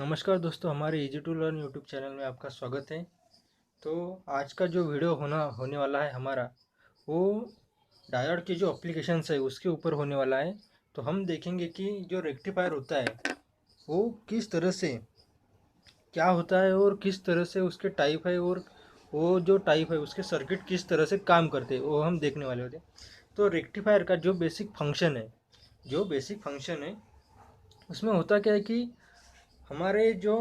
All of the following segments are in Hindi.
नमस्कार दोस्तों, हमारे easy to learn YouTube channel में आपका स्वागत है। तो आज का जो वीडियो होने वाला है हमारा, वो डायोड की जो एप्लीकेशंस है उसके ऊपर होने वाला है। तो हम देखेंगे कि जो रेक्टिफायर होता है वो किस तरह से क्या होता है और किस तरह से उसके टाइप है, और वो जो टाइप है उसके सर्किट किस तरह से काम करते हैं वो हम देखने वाले होते हैं। तो रेक्टिफायर का जो बेसिक फंक्शन है उसमें होता क्या है कि हमारे जो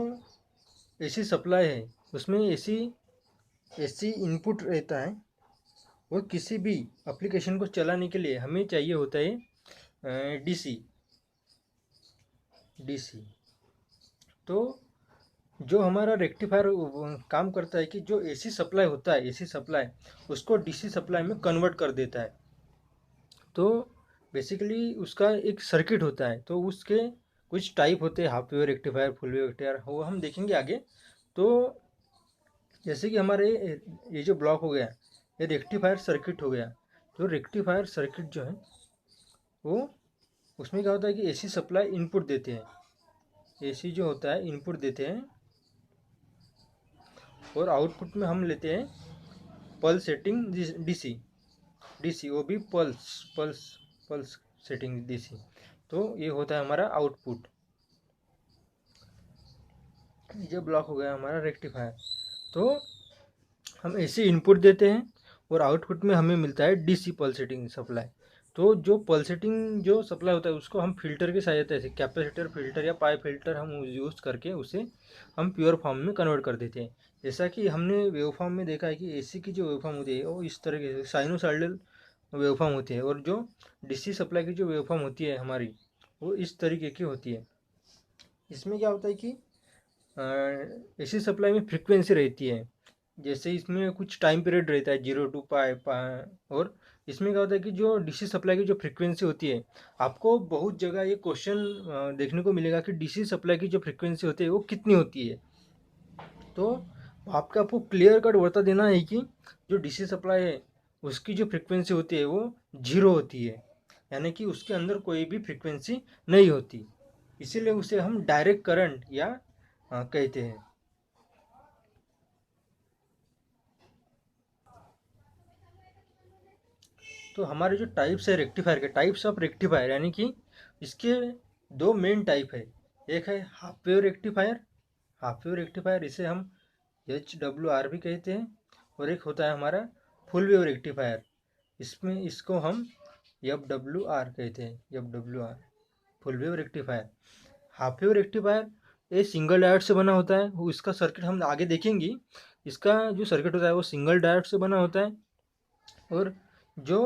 एसी सप्लाई है उसमें एसी एसी इनपुट रहता है, और किसी भी एप्लीकेशन को चलाने के लिए हमें चाहिए होता है डीसी। तो जो हमारा रेक्टिफायर काम करता है कि जो एसी सप्लाई होता है, एसी सप्लाई उसको डीसी सप्लाई में कन्वर्ट कर देता है। तो बेसिकली उसका एक सर्किट होता है, तो उसके कुछ टाइप होते हैं, half wave rectifier, full wave rectifier, वो हम देखेंगे आगे। तो जैसे कि हमारे ये जो ब्लॉक हो गया, ये रेक्टिफायर सर्किट हो गया। तो रेक्टिफायर सर्किट जो है वो, उसमें क्या होता है कि एसी सप्लाई इनपुट देते हैं, एसी जो होता है इनपुट देते हैं, और आउटपुट में हम लेते हैं पल्स सेटिंग डीसी। डीसी वो भी pulse pulse pulse setting DC. तो ये होता है हमारा आउटपुट। ये ब्लॉक हो गया हमारा रेक्टिफायर। तो हम एसी इनपुट देते हैं और आउटपुट में हमें मिलता है डीसी पल्सेटिंग सप्लाई। तो जो पल्सेटिंग जो सप्लाई होता है उसको हम फिल्टर की सहायता से, कैपेसिटर फिल्टर या पाई फिल्टर हम यूज़ करके उसे हम प्योर फॉर्म में कन्वर्ट कर देते हैं। जैसा कि हमने वेवफॉर्म में देखा है कि एसी की जो वेवफॉर्म होती है वो इस तरह के साइनोसॉइडल वेवफॉर्म होती है, और जो डीसी सप्लाई की जो वेवफॉर्म होती है हमारी, वो इस तरीके की होती है। इसमें क्या होता है कि एसी सप्लाई में फ्रिक्वेंसी रहती है, जैसे इसमें कुछ टाइम पीरियड रहता है 0 to पाई। और इसमें क्या होता है कि जो डीसी सप्लाई की जो फ्रिक्वेंसी होती है, आपको बहुत जगह ये क्वेश्चन देखने को मिलेगा कि डीसी सप्लाई की जो फ्रिक्वेंसी होती है वो कितनी होती है। तो आपको क्लियर कट बता देना है कि जो डीसी सप्लाई है उसकी जो फ्रिक्वेंसी होती है वो 0 होती है, यानी कि उसके अंदर कोई भी फ्रिक्वेंसी नहीं होती। इसीलिए उसे हम डायरेक्ट करंट या कहते हैं। तो हमारे जो टाइप्स है रेक्टिफायर के, टाइप्स ऑफ रेक्टिफायर, यानी कि इसके दो मेन टाइप है। एक है half wave rectifier, half wave rectifier इसे हम HWR भी कहते हैं। और एक होता है हमारा फुल वेव रेक्टिफायर, इसमें इसको हम FWR कहते हैं, FWR full wave rectifier. Half wave rectifier ये सिंगल डायोड से बना होता है, वो इसका सर्किट हम आगे देखेंगे। इसका जो सर्किट होता है वो सिंगल डायोड से बना होता है। और जो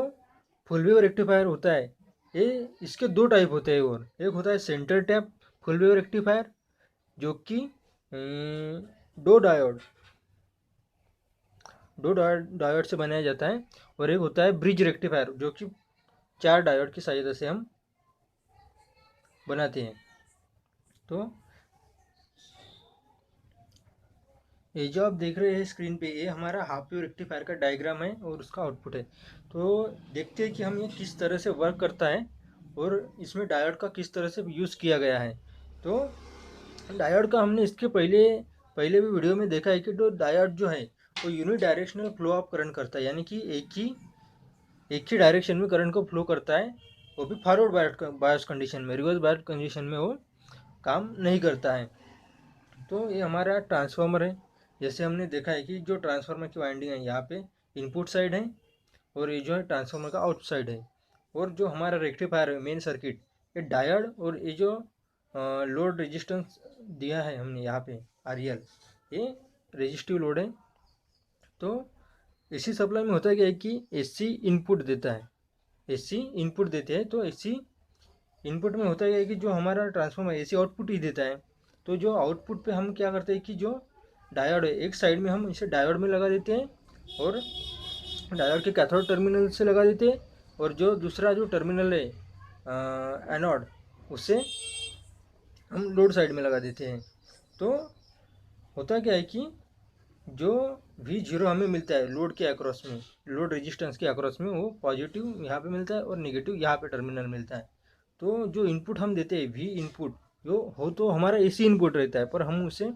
फुल वेव रेक्टिफायर होता है ये, इसके दो टाइप होते हैं, और एक होता है centre tap full wave rectifier जो कि दो डायोड डायोड से बनाया जाता है। और एक होता है ब्रिज रेक्टिफायर जो कि 4 डायोड की सहायता से हम बनाते हैं। तो ये जो आप देख रहे हैं स्क्रीन पे, ये हमारा हाफ वेव रेक्टिफायर का डायग्राम है और उसका आउटपुट है। तो देखते हैं कि हम ये किस तरह से वर्क करता है और इसमें डायोड का किस तरह से यूज़ किया गया है। तो डायोड का हमने इसके पहले भी वीडियो में देखा है कि जो डायोड जो है वो unidirectional flow of current करता है, यानी कि एक ही डायरेक्शन में करंट को फ्लो करता है, वो भी फॉरवर्ड बायस कंडीशन में। रिवर्स बायस कंडीशन में वो काम नहीं करता है। तो ये हमारा ट्रांसफार्मर है। जैसे हमने देखा है कि जो ट्रांसफार्मर की वाइंडिंग है यहाँ पे इनपुट साइड है, और ये जो है ट्रांसफार्मर का आउट साइड है। और जो हमारा रेक्टिफायर है मेन सर्किट, ये डायोड और ये जो लोड रेजिस्टेंस दिया है हमने यहाँ पे RL, ये रेजिस्टिव लोड है। तो एसी सप्लाई में होता है क्या है कि एसी इनपुट देता है, एसी इनपुट देते हैं। तो एसी इनपुट में होता है कि जो हमारा ट्रांसफार्मर एसी आउटपुट ही देता है। तो जो आउटपुट पे हम क्या करते हैं कि जो डायोड है एक साइड में हम इसे डायोड में लगा देते हैं, और डायोड के कैथोड टर्मिनल से लगा देते हैं, और जो दूसरा जो टर्मिनल है एनोड, उसे हम लोड साइड में लगा देते हैं। तो होता क्या है कि जो V0 हमें मिलता है लोड के अक्रॉस में, लोड रेजिस्टेंस के अक्रॉस में, वो पॉजिटिव यहाँ पे मिलता है और नेगेटिव यहाँ पे टर्मिनल मिलता है। तो जो इनपुट हम देते हैं V इनपुट, जो हो तो हमारा एसी इनपुट रहता है, पर हम उसे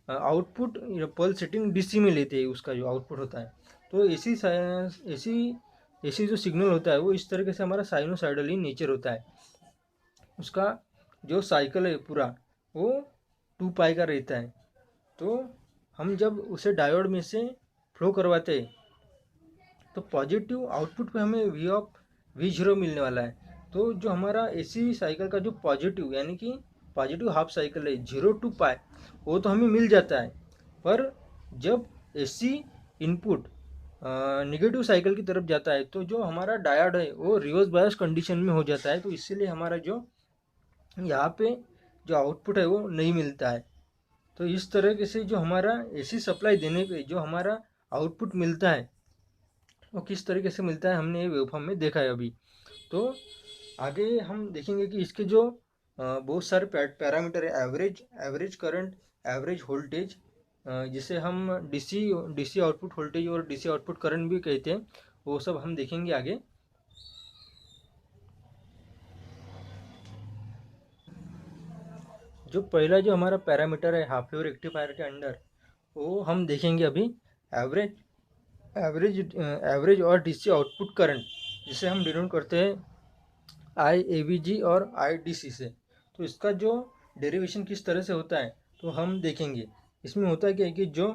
आउटपुट पल्स सेटिंग डीसी में लेते हैं, उसका जो आउटपुट होता है। तो एसी एसी जो सिग्नल होता है वो इस तरीके से हमारा साइनोसाइडल इन नेचर होता है। उसका जो साइकिल है पूरा वो 2 पाई का रहता है। तो हम जब उसे डायोड में से फ्लो करवाते हैं तो पॉजिटिव आउटपुट पे हमें V0 मिलने वाला है। तो जो हमारा एसी साइकिल का जो पॉजिटिव यानी कि पॉजिटिव हाफ साइकिल है 0 to पाई, वो तो हमें मिल जाता है। पर जब एसी इनपुट निगेटिव साइकिल की तरफ जाता है तो जो हमारा डायोड है वो रिवर्स बायस कंडीशन में हो जाता है। तो इसीलिए हमारा जो यहाँ पे जो आउटपुट है वो नहीं मिलता है। तो इस तरीके से जो हमारा एसी सप्लाई देने पे जो हमारा आउटपुट मिलता है वो किस तरीके से मिलता है, हमने ये वेवफॉर्म में देखा है अभी। तो आगे हम देखेंगे कि इसके जो बहुत सारे पैरामीटर है, एवरेज करंट, एवरेज वोल्टेज, जिसे हम डीसी आउटपुट वोल्टेज और डीसी आउटपुट करंट भी कहते हैं, वो सब हम देखेंगे आगे। जो पहला जो हमारा पैरामीटर है हाफ वेव रेक्टिफायर के अंडर, वो हम देखेंगे अभी। एवरेज एवरेज एवरेज और डीसी आउटपुट करंट, जिसे हम डिनोट करते हैं IAVG और IDC से। तो इसका जो डेरिवेशन किस तरह से होता है तो हम देखेंगे। इसमें होता है क्या है कि जो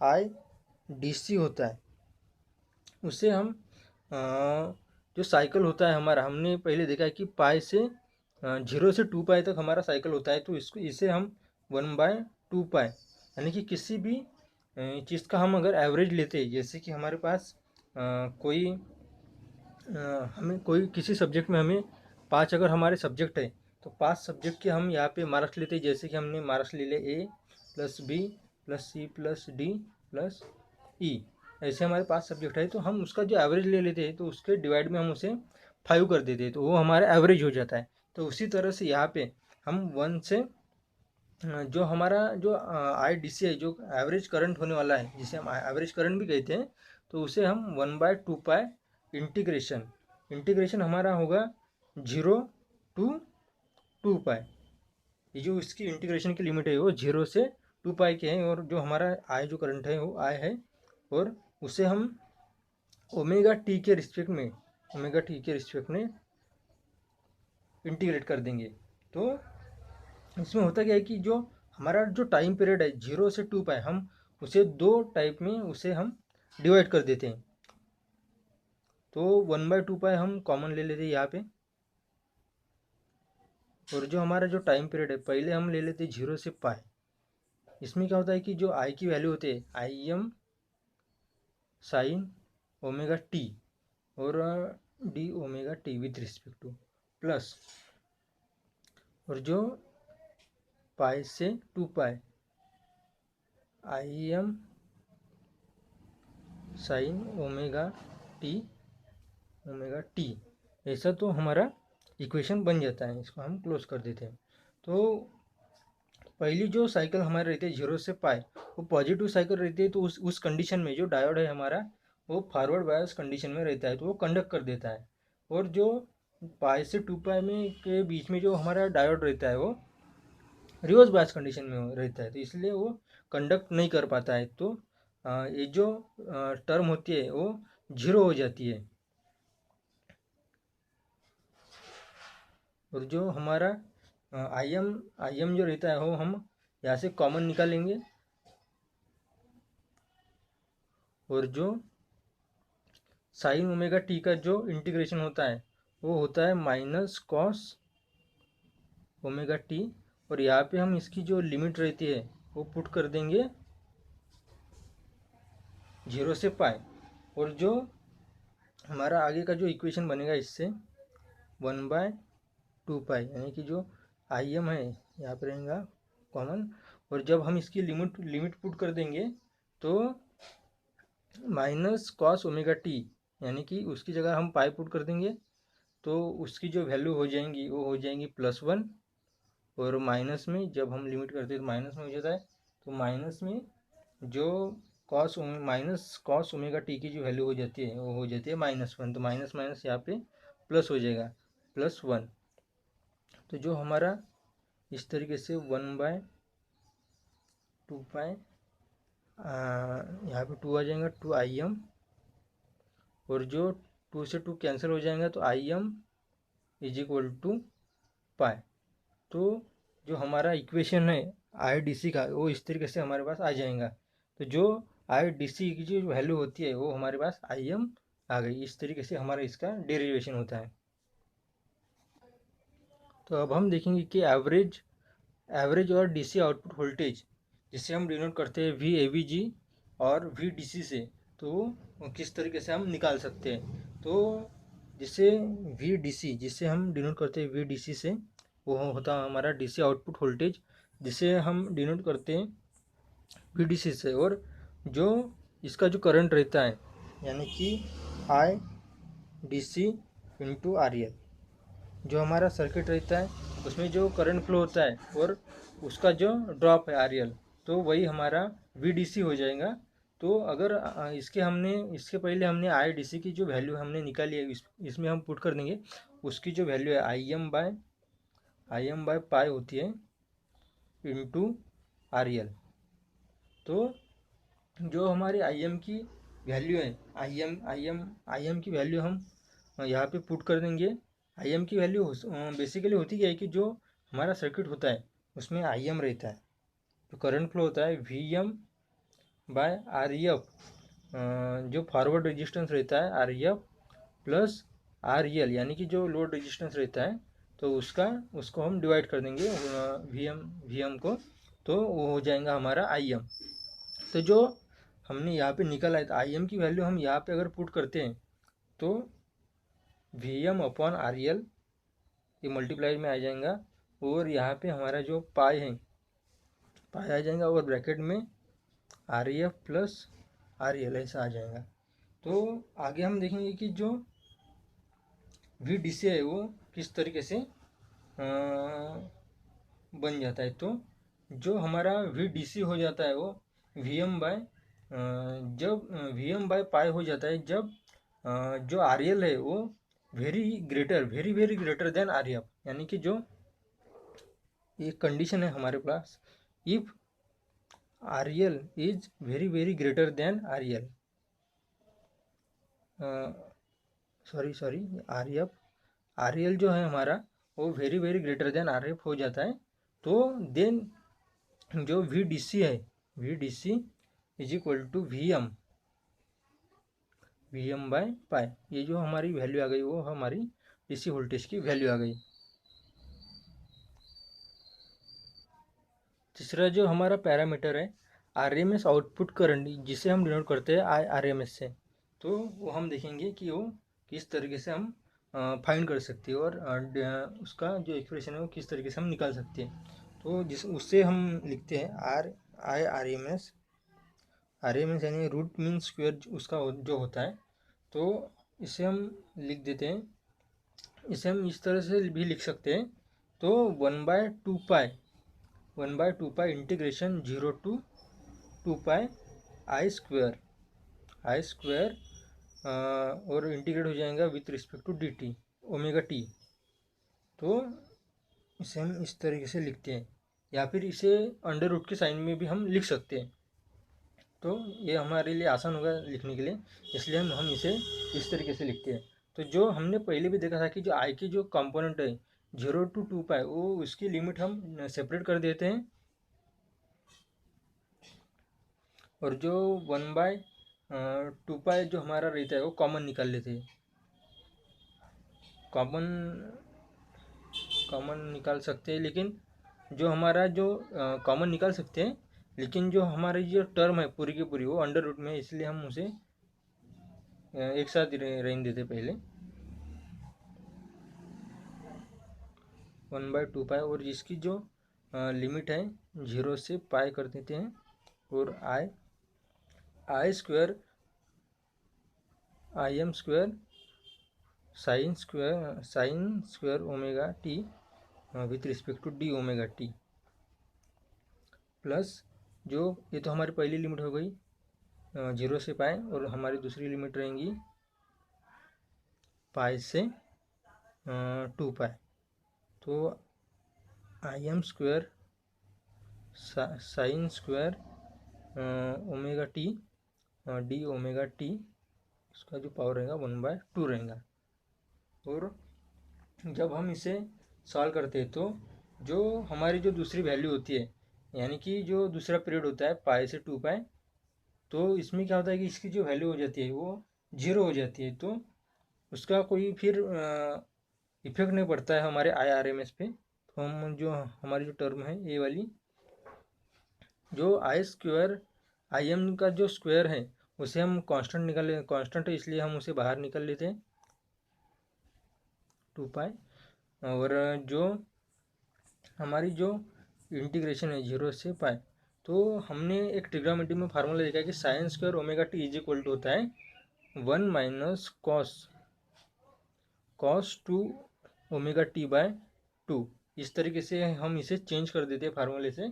IDC होता है उसे हम जो साइकिल होता है हमारा, हमने पहले देखा है कि पाई से 0 से 2 पाई तक हमारा साइकिल होता है। तो इसको इसे हम 1/2 पाई यानी कि किसी भी चीज़ का हम अगर एवरेज लेते हैं, जैसे कि हमारे पास कोई हमें कोई किसी सब्जेक्ट में हमें 5 अगर हमारे सब्जेक्ट है तो 5 सब्जेक्ट के हम यहाँ पे मार्क्स लेते हैं। जैसे कि हमने मार्क्स ले ले A+B+C+D+E, ऐसे हमारे 5 सब्जेक्ट है। तो हम उसका जो एवरेज ले लेते हैं तो उसके डिवाइड में हम उसे 5 कर देते हैं, तो वो हमारा एवरेज हो जाता है। तो उसी तरह से यहाँ पे हम 1 से जो हमारा जो IDC है, जो एवरेज करंट होने वाला है, जिसे हम एवरेज करंट भी कहते हैं, तो उसे हम 1/2 पाई इंटीग्रेशन हमारा होगा 0 to 2 पाई। ये जो इसकी इंटीग्रेशन की लिमिट है वो 0 से 2 पाई के हैं। और जो हमारा आई जो करंट है वो आई है, और उसे हम ओमेगा टी के रिस्पेक्ट में इंटीग्रेट कर देंगे। तो इसमें होता क्या है कि जो हमारा जो टाइम पीरियड है 0 से 2 पाई, हम उसे 2 टाइप में उसे हम डिवाइड कर देते हैं। तो 1/2 पाई हम कॉमन ले लेते हैं यहाँ पे। और जो हमारा जो टाइम पीरियड है पहले हम ले लेते हैं 0 से पाई। इसमें क्या होता है कि जो आई की वैल्यू होती है IM साइन ओमेगा टी और d⍵t with respect two plus, और जो पाई से 2 पाई IM साइन ओमेगा टी, ऐसा तो हमारा इक्वेशन बन जाता है। इसको हम क्लोज कर देते हैं। तो पहली जो साइकिल हमारी रहती है 0 से पाई, वो पॉजिटिव साइकिल रहती है। तो उस कंडीशन में जो डायोड है हमारा वो फॉरवर्ड बायस कंडीशन में रहता है, तो वो कंडक्ट कर देता है। और जो पाई से 2 पाई में के बीच में जो हमारा डायोड रहता है वो रिवर्स बायस कंडीशन में रहता है, तो इसलिए वो कंडक्ट नहीं कर पाता है। तो ये जो टर्म होती है वो 0 हो जाती है। और जो हमारा आई एम जो रहता है वो हम यहाँ से कॉमन निकालेंगे। और जो साइन ओमेगा टी का जो इंटीग्रेशन होता है वो होता है -cos⍵t। और यहाँ पे हम इसकी जो लिमिट रहती है वो पुट कर देंगे 0 से पाई। और जो हमारा आगे का जो इक्वेशन बनेगा इससे 1/2 पाई यानी कि जो IM है यहाँ पे रहेगा कॉमन। और जब हम इसकी लिमिट पुट कर देंगे तो -cos⍵t यानी कि उसकी जगह हम पाई पुट कर देंगे, तो उसकी जो वैल्यू हो जाएंगी वो हो जाएंगी +1। और माइनस में जब हम लिमिट करते हैं तो माइनस में हो जाता है। तो माइनस में जो cos⍵t की जो वैल्यू हो जाती है वो हो जाती है -1। तो माइनस माइनस यहाँ पे प्लस हो जाएगा +1। तो जो हमारा इस तरीके से 1/2 पाई, यहाँ पे 2 आ जाएगा, 2 और जो 2 से 2 कैंसिल हो जाएगा तो IM = पाई। तो जो हमारा इक्वेशन है IDC का वो इस तरीके से हमारे पास आ जाएगा। तो जो IDC की जो वैल्यू होती है वो हमारे पास IM आ गई। इस तरीके से हमारा इसका डेरिवेशन होता है। तो अब हम देखेंगे कि एवरेज और DC आउटपुट वोल्टेज जिसे हम डिनोट करते हैं VAVG और VDC से, तो किस तरीके से हम निकाल सकते हैं। तो जिसे VDC जिसे हम डिनोट करते हैं VDC से, वो होता है हमारा DC आउटपुट वोल्टेज जिसे हम डिनोट करते हैं VDC से। और जो इसका जो करंट रहता है यानी कि IDC × RL, जो हमारा सर्किट रहता है उसमें जो करंट फ्लो होता है और उसका जो ड्रॉप है RL, तो वही हमारा VDC हो जाएगा। तो अगर इसके पहले हमने IDC की जो वैल्यू हमने निकाली है इसमें हम पुट कर देंगे। उसकी जो वैल्यू है IM/पाई होती है × RL। तो जो हमारी IM की वैल्यू है, IM की वैल्यू हम यहाँ पे पुट कर देंगे। IM की वैल्यू बेसिकली होती क्या है कि जो हमारा सर्किट होता है उसमें IM रहता है, जो करंट फ्लो होता है VM/REF, जो फॉरवर्ड रेजिस्टेंस रहता है REF प्लस REL यानी कि जो लोड रेजिस्टेंस रहता है, तो उसको हम डिवाइड कर देंगे VM को, तो वो हो जाएगा हमारा IM। तो जो हमने यहाँ पे निकाला है तो IM की वैल्यू हम यहाँ पे अगर पुट करते हैं तो VM/RL ये मल्टीप्लाई में आ जाएगा, और यहाँ पे हमारा जो पाई है पाई आ जाएगा, और ब्रैकेट में REF प्लस RL ऐसा आ जाएगा। तो आगे हम देखेंगे कि जो VDC है वो किस तरीके से बन जाता है। तो जो हमारा VDC हो जाता है वो जब VM/पाई हो जाता है जब जो RL है वो very very greater than RF, यानी कि जो एक कंडीशन है हमारे पास, if RL is very greater than RL, sorry RL जो है हमारा वो वेरी ग्रेटर देन RF हो जाता है। तो देन जो VDC है, VDC = VM/पाई, ये जो हमारी वैल्यू आ गई वो हमारी DC वोल्टेज की वैल्यू आ गई। तीसरा जो हमारा पैरामीटर है RMS आउटपुट करंट, जिसे हम डिनोट करते हैं RMS से, तो वो हम देखेंगे कि वो किस तरीके से हम फाइंड कर सकते हैं, और उसका जो एक्सप्रेशन है वो किस तरीके से हम निकाल सकते हैं। तो उससे हम लिखते हैं RMS यानी रूट मीन स्क्वायर उसका जो होता है। तो इसे हम लिख देते हैं, इसे हम इस तरह से भी लिख सकते हैं। तो 1/2 pi integration 0 to 2 pi I square और इंटीग्रेट हो जाएगा with respect to dt omega T. तो इसे हम इस तरीके से लिखते हैं, या फिर इसे अंडर रूट के साइन में भी हम लिख सकते हैं। तो ये हमारे लिए आसान होगा लिखने के लिए, इसलिए हम इसे इस तरीके से लिखते हैं। तो जो हमने पहले भी देखा था कि जो आई की जो कंपोनेंट है 0 to 2 पाई, वो उसकी लिमिट हम सेपरेट कर देते हैं, और जो 1/2 पाई जो हमारा रहता है वो कॉमन निकाल लेते हैं। कॉमन निकाल सकते हैं, लेकिन जो हमारा जो कॉमन निकाल सकते हैं, लेकिन जो हमारी जो टर्म है पूरी की पूरी वो अंडर रूट में है, इसलिए हम उसे एक साथ रहने देते पहले 1/2 पाई, और जिसकी जो लिमिट है 0 से पाई कर देते हैं, और I square sine square omega t with respect to d omega t, plus जो ये तो हमारी पहली लिमिट हो गई 0 से पाई, और हमारी दूसरी लिमिट रहेंगी पाई से 2 पाई। तो आई M square sine square omega T D omega T, इसका जो पावर रहेगा 1/2 रहेगा। और जब हम इसे सॉल्व करते हैं तो जो हमारी जो दूसरी वैल्यू होती है, यानी कि जो दूसरा पीरियड होता है पाई से 2 पाई, तो इसमें क्या होता है कि इसकी जो वैल्यू हो जाती है वो 0 हो जाती है। तो उसका कोई फिर इफेक्ट नहीं पड़ता है हमारे IRMS पे। तो हम जो हमारी जो टर्म है ये वाली, जो आई स्क्वायर आई एम का जो स्क्वायर है उसे हम कांस्टेंट निकाल, कांस्टेंट है इसलिए हम उसे बाहर निकाल लेते हैं 2 पाई। और जो हमारी जो इंटीग्रेशन है 0 से पाई, तो हमने एक ट्रिग्नोमेट्री में फार्मूला देखा है कि sine square omega T is equal to होता है 1 minus cos 2 omega T by 2। इस तरीके से हम इसे चेंज कर देते हैं फार्मूले से,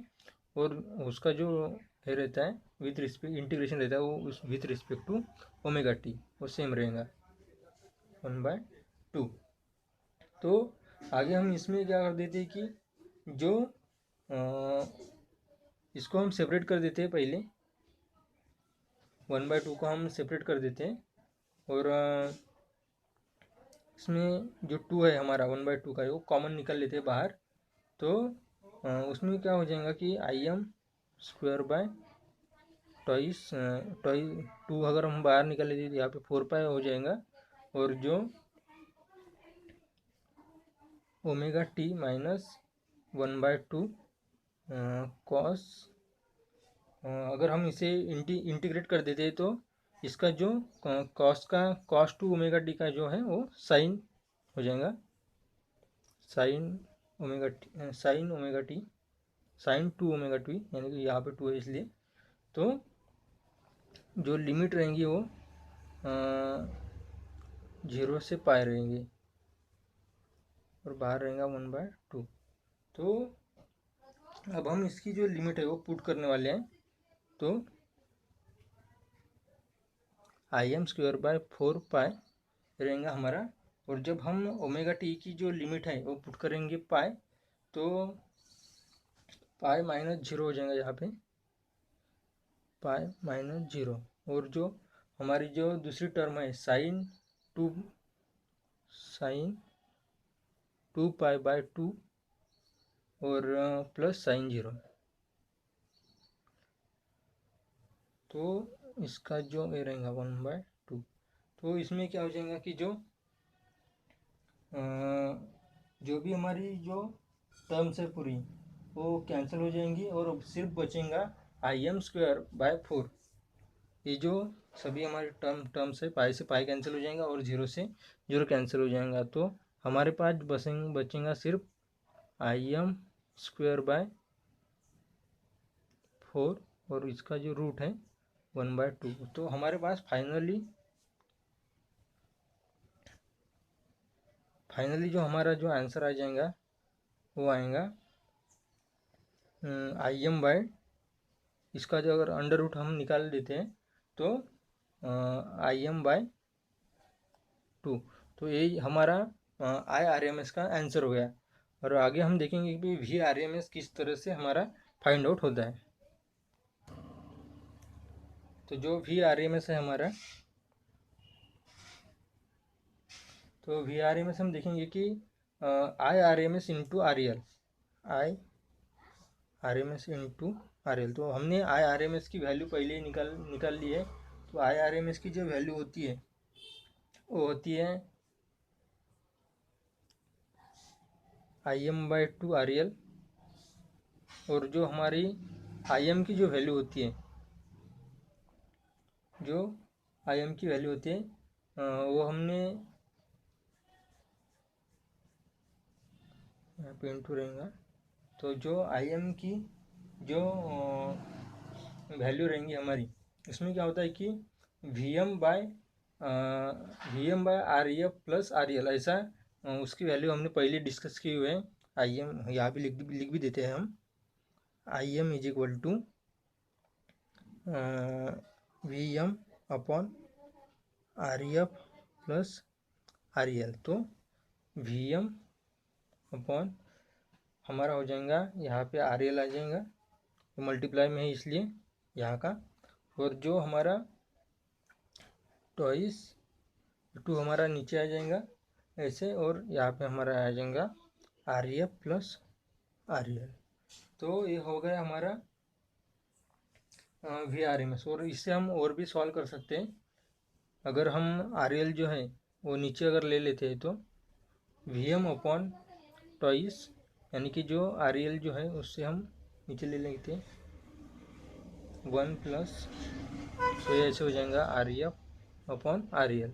और उसका जो है रहता है विथ रिस्पेक्ट इंटीग्रेशन रहता है वो उस with respect to omega T वो सेम रहेगा 1/2। तो आगे हम इसमें क्या कर देते हैं कि जो इसको हम सेपरेट कर देते हैं पहले, 1/2 को हम सेपरेट कर देते हैं। और इसमें जो 2 है हमारा 1/2 का वो कॉमन निकल लेते हैं बाहर। तो उसमें क्या हो जाएगा कि I M square by twice 2 अगर हम बाहर निकल लेते हैं यहाँ पे 4 पाई हो जाएगा। और जो ओमेगा टी माइनस 1/2 कॉस, अगर हम इसे इंटीग्रेट कर देते हैं तो इसका जो कॉस 2 ओमेगा टी का जो है वो साइन हो जाएगा, साइन साइन 2 ओमेगा टी, यानी कि यहाँ पे 2 है इसलिए। तो जो लिमिट रहेंगी वो 0 से पाई रहेंगी और बाहर रहेगा 1/2। तो अब हम इसकी जो लिमिट है वो पुट करने वाले हैं। तो आई एम स्क्वायर बाय 4 पाई रहेगा हमारा। और जब हम ओमेगा टी की जो लिमिट है वो पुट करेंगे पाई, तो पाई माइनस 0 हो जाएगा यहाँ पे, पाई माइनस 0। और जो हमारी जो दूसरी टर्म है साइन 2 पाई/2 और प्लस साइन 0, तो इसका जो ये रहेगा 1/2। तो इसमें क्या हो जाएगा कि जो भी हमारी जो टर्म्स है पूरी वो कैंसिल हो जाएंगी और सिर्फ बचेगा आई एम स्क्वायर बाय 4। ये जो सभी हमारे टर्म्स है पाई से पाई कैंसिल हो जाएगा और 0 से 0 कैंसिल हो जाएगा। तो हमारे पास बचेगा सिर्फ आई एम स्क्वायर बाय 4 और इसका जो रूट है 1/2। तो हमारे पास फाइनली जो हमारा जो आंसर आ जाएगा वो आएगा आई एम बाय, इसका जो अगर अंडर रूट हम निकाल देते हैं तो IM/2। तो यही हमारा IRMS का आंसर हो गया। और आगे हम देखेंगे कि VRMS किस तरह से हमारा फाइंड आउट होता है। तो जो VRMS है हमारा, तो VRMS हम देखेंगे कि IRMS into REL, IRMS into REL। तो हमने IRMS की वैल्यू पहले ही निकाल ली है। तो IRMS की जो वैल्यू होती है वो होती है IM/2 REL। और जो हमारी IM की जो वैल्यू होती है, जो IM की वैल्यू होती है वो हमने यहाँ पे इंटू रहेगा। तो जो IM की जो वैल्यू रहेंगी हमारी, इसमें क्या होता है कि VM/REF प्लस REL, ऐसा उसकी वैल्यू हमने पहले डिस्कस की हुए हैं। IM यहाँ पे लिख भी देते हैं हम, IM is equal to VM/REF plus REL। तो VM/REF हमारा हो जाएगा यहाँ पे आर एल आ जाएगा, मल्टीप्लाई में है इसलिए यहाँ का, और जो हमारा ट्वाइस टू हमारा नीचे आ जाएगा ऐसे, और यहाँ पे हमारा आ जाएगा are E F plus R E L. तो ये हो गया हमारा वी आर एम एस। और इससे हम और भी सॉल्व कर सकते हैं। अगर हम आर एल जो है वो नीचे अगर ले लेते हैं तो वी एम अपॉन ट्वाइस, यानी कि जो आर एल जो है उससे हम नीचे ले लेते हैं 1 प्लस, तो ये ऐसे हो जाएगा are E F upon R L.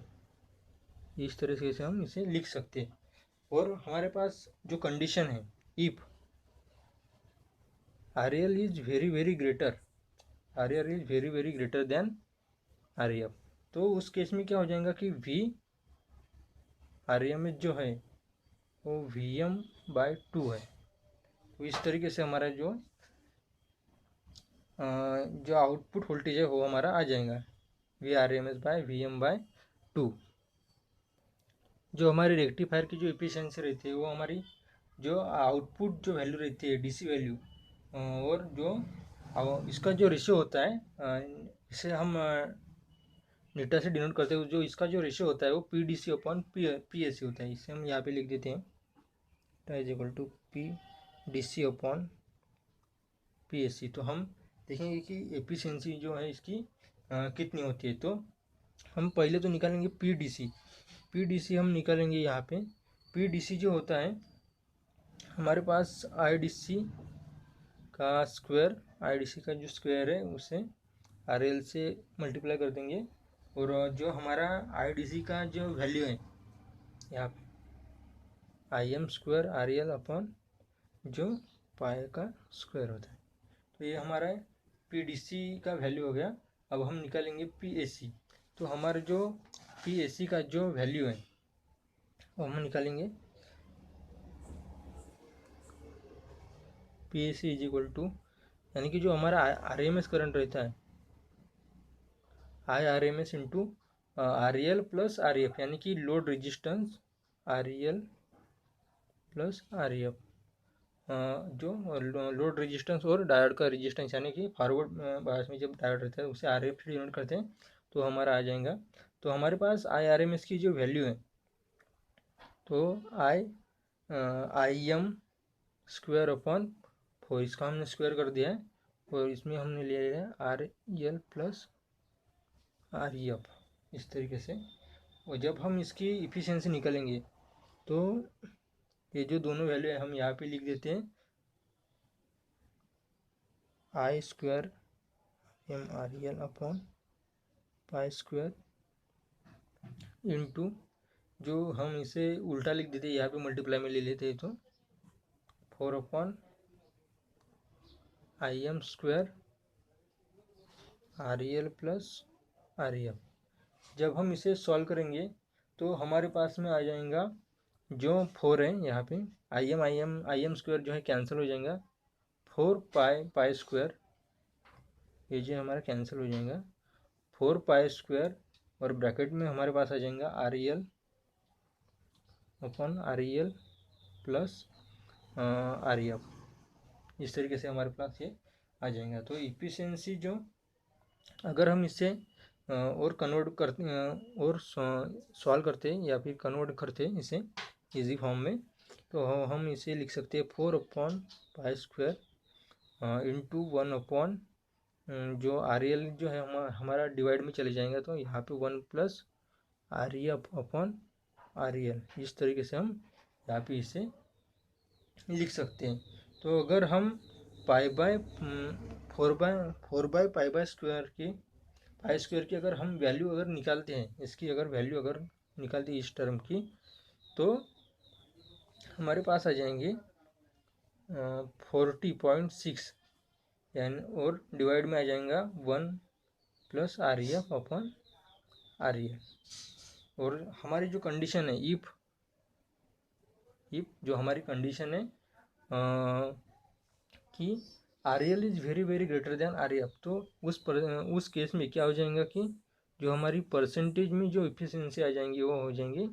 इस तरह से हम इसे लिख सकते हैं। और हमारे पास जो कंडीशन है, if R L is very very greater, R L is very very greater then are E F, तो उस केस में क्या हो जाएगा कि वी आर एम एच जो है वो वी एम बाय 2 है। तो इस तरीके से हमारा जो आउटपुट वोल्टेज है वो हमारा आ जाएगा V R M S by V M by 2। जो हमारी रेक्टिफायर की जो एफिशिएंसी रहती है वो हमारी जो आउटपुट जो वैल्यू रहती है डीसी वैल्यू, और जो इसका जो रेशियो होता है, इसे हम नीटा से डिनोट करते हैं, जो इसका जो रेशियो होता है वो P D C upon P S C होता है। इसे हम यहाँ पे लिख देते हैं टा is equal to P D C upon P S C. तो हम देखेंगे कि एफिशिएंसी जो है इसकी कितनी होती है। तो हम पहले तो निकालेंगे P D C. P D C हम निकालेंगे यहाँ पे। पी डी सी जो होता है हमारे पास आई डी सी का स्क्वायर, आई डी सी का जो स्क्वायर है उसे आर एल से मल्टीप्लाई कर देंगे, और जो हमारा आई डी सी का जो वैल्यू है यहाँ पे आई M square R L upon जो पाई का स्क्वायर होता है। तो ये हमारा पी डी सी का वैल्यू हो गया। अब हम निकालेंगे पी ए सी। तो हमारा जो पी ए सी का जो वैल्यू है वो हम निकालेंगे P A C is equal to, यानी कि जो हमारा आर एम एस करंट रहता है I R M S into R E L plus R E F, यानी कि load resistance R E L plus R E F, जो लोड रेजिस्टेंस और डायोड का रेजिस्टेंस, यानी कि फॉरवर्ड बायस में जब डायोड रहता है उसे आर एफ से डिनोट करते हैं, तो हमारा आ जाएगा। तो हमारे पास आई आर एम एस की जो वैल्यू है तो आई एम स्क्वायर अपॉन 4, इसका हमने स्क्वायर कर दिया है, और इसमें हमने ले लिया are E L plus R E F इस तरीके से। और जब हम इसकी इफिशिएंसी निकालेंगे तो ये जो दोनों वैल्यू है हम यहाँ पे लिख देते हैं I square M R E L upon pi square into, जो हम इसे उल्टा लिख देते हैं यहाँ पे मल्टीप्लाई में ले लेते हैं तो 4 upon I M square are E L plus R E F. जब हम इसे सॉल्व करेंगे तो हमारे पास में आ जाएगा जो 4 है यहाँ पे आई एम स्क्वायर जो है कैंसिल हो जाएगा, 4 पाई स्क्वायर ये जो हमारा कैंसिल हो जाएगा, 4 पाई स्क्वायर, और ब्रैकेट में हमारे पास आ जाएगा are E L upon are E L plus R E F. इस तरीके से हमारे पास ये आ जाएगा। तो इफिशिएंसी जो अगर हम इसे और कन्वर्ट करते और सॉल्व करते हैं या फिर कन्वर्ट करते हैं इसे इजी फॉर्म में, तो हम इसे लिख सकते हैं 4 upon pi square into 1 upon जो आर एल जो है हमारा डिवाइड में चले जाएंगे, तो यहाँ पे 1 plus R E F upon are E L. इस तरीके से हम यहाँ पे इसे लिख सकते हैं। तो अगर हम pi by 4 by pi square की अगर हम वैल्यू अगर निकालते हैं, इसकी अगर वैल्यू अगर निकालते हैं इस टर्म की, तो हमारे पास आ जाएंगे 40.6, यानी और डिवाइड में आ जाएगा 1 plus R E F upon are E F. और हमारी जो कंडीशन है इफ जो हमारी कंडीशन है कि R L is very very greater then R F, तो उस केस में क्या हो जाएगा कि जो हमारी परसेंटेज में जो इफिशिएंसी आ जाएंगी वो हो जाएंगी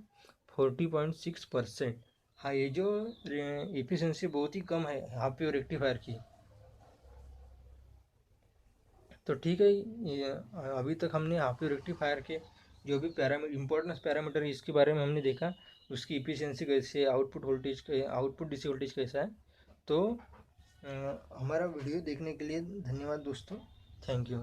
40.6%। हाँ, ये जो एफिशिएंसी बहुत ही कम है हाफ वेव रेक्टिफायर की। तो ठीक है, ये अभी तक हमने हाफ वेव रेक्टिफायर के जो भी इम्पोर्टेंस पैरामीटर है इसके बारे में हमने देखा, उसकी इफिशियंसी कैसे, आउटपुट डीसी वोल्टेज कैसा है। तो हमारा वीडियो देखने के लिए धन्यवाद दोस्तों, थैंक यू।